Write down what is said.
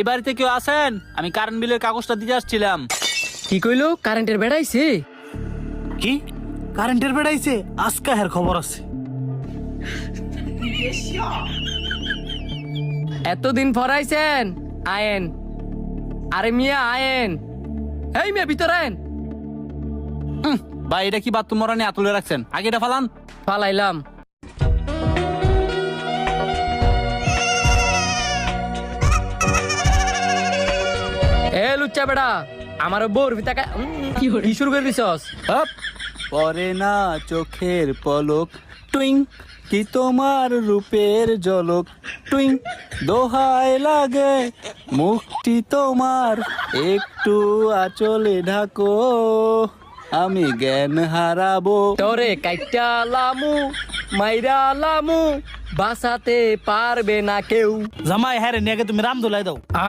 এই বাড়িতে কেউ আছেন? আমি কারেন্ট বিলের কাগজটা দিতে আসছিলাম। কি কইলো? কারেন্টের বেড়াইছে? কি কারেন্টের বেড়াইছে? আজকে হের খবর আছে। এতদিন ফরাইছেন, আয়েন। আরে মিয়া আয়েন, এই মিয়া ভিতরে আয়েন। ভাই এটা কি বাথরুম মরানি আতুলে রাখছেন? আগে এটা ফালান। পালাইলাম। এ লুচ্চা বেড়া, আমার বোর ভিতাকা কি শুরু করে দিছস? হপ, পরে না চোখের পলক, টুইং কি তোমার রূপের ঝলক, টুইং দোহায় লাগে মুখটি তোমার, একটু আঁচলে ঢাকো, আমি জ্ঞান হারাবো। তোরে কাইটা লামু, মাইরা লামু, বাঁচাতে পারবে না কেউ। জামাই হ্যাঁ রে নিয়ে তুমি রাম দোলাই দাও।